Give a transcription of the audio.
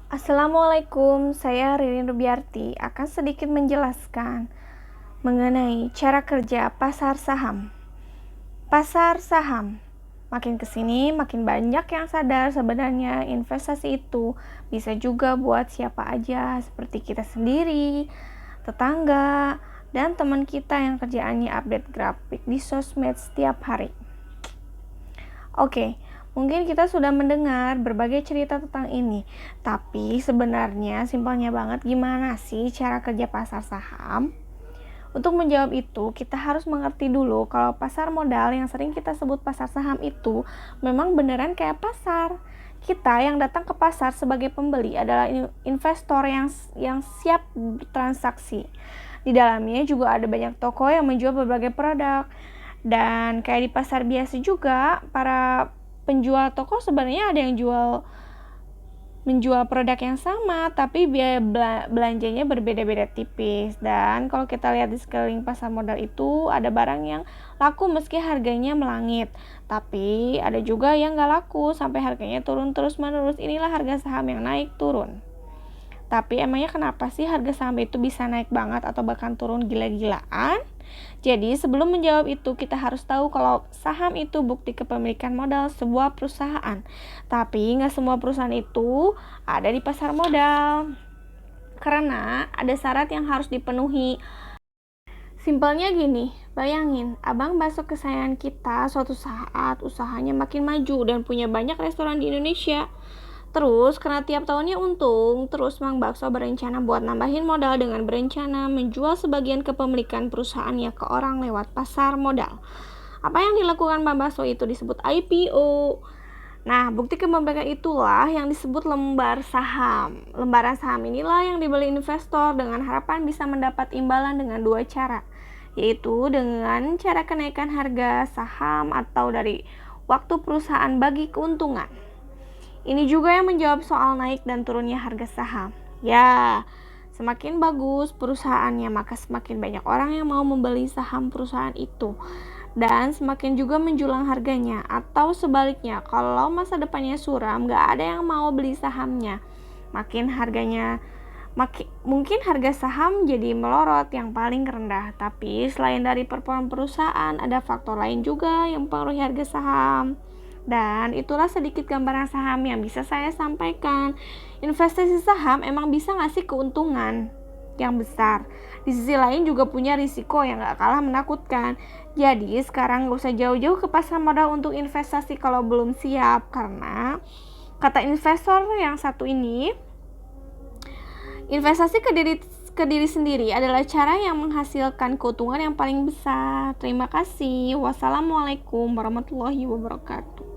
Assalamualaikum, saya Ririn Rubiarti akan sedikit menjelaskan mengenai cara kerja pasar saham. Pasar saham, makin kesini makin banyak yang sadar sebenarnya investasi itu bisa juga buat siapa aja, seperti kita sendiri, tetangga, dan teman kita yang kerjaannya update grafik di sosmed setiap hari. Oke, mungkin kita sudah mendengar berbagai cerita tentang ini, tapi sebenarnya simpelnya banget gimana sih cara kerja pasar saham? Untuk menjawab itu, kita harus mengerti dulu kalau pasar modal yang sering kita sebut pasar saham itu memang beneran kayak pasar. Kita yang datang ke pasar sebagai pembeli adalah investor yang siap bertransaksi. Di dalamnya juga ada banyak toko yang menjual berbagai produk. Dan kayak di pasar biasa juga, para penjual toko sebenarnya ada yang menjual produk yang sama, tapi biaya belanjanya berbeda-beda tipis. Dan kalau kita lihat di sekeliling pasar modal itu, ada barang yang laku meski harganya melangit, tapi ada juga yang gak laku sampai harganya turun terus menerus. Inilah harga saham yang naik turun. Tapi emangnya kenapa sih harga saham itu bisa naik banget atau bahkan turun gila-gilaan? Jadi sebelum menjawab itu, kita harus tahu kalau saham itu bukti kepemilikan modal sebuah perusahaan. Tapi nggak semua perusahaan itu ada di pasar modal, karena ada syarat yang harus dipenuhi. Simpelnya gini, bayangin abang bakso kesayangan kita suatu saat usahanya makin maju dan punya banyak restoran di Indonesia. Terus karena tiap tahunnya untung, terus Mang Bakso berencana buat nambahin modal dengan berencana menjual sebagian kepemilikan perusahaannya ke orang lewat pasar modal. Apa yang dilakukan Mang Bakso itu disebut IPO. Nah, bukti kepemilikan itulah yang disebut lembar saham. Lembaran saham inilah yang dibeli investor dengan harapan bisa mendapat imbalan dengan dua cara, yaitu dengan cara kenaikan harga saham atau dari waktu perusahaan bagi keuntungan. Ini juga yang menjawab soal naik dan turunnya harga saham. Ya, semakin bagus perusahaannya, maka semakin banyak orang yang mau membeli saham perusahaan itu. Dan semakin juga menjulang harganya. Atau sebaliknya, kalau masa depannya suram, gak ada yang mau beli sahamnya. Mungkin harga saham jadi melorot yang paling rendah. Tapi selain dari performa perusahaan, ada faktor lain juga yang mempengaruhi harga saham. Dan itulah sedikit gambaran saham yang bisa saya sampaikan. Investasi saham emang bisa ngasih keuntungan yang besar. Di sisi lain juga punya risiko yang gak kalah menakutkan. Jadi sekarang gak usah jauh-jauh ke pasar modal untuk investasi kalau belum siap. Karena kata investor yang satu ini, investasi ke diri sendiri adalah cara yang menghasilkan keuntungan yang paling besar. Terima kasih. Wassalamualaikum warahmatullahi wabarakatuh.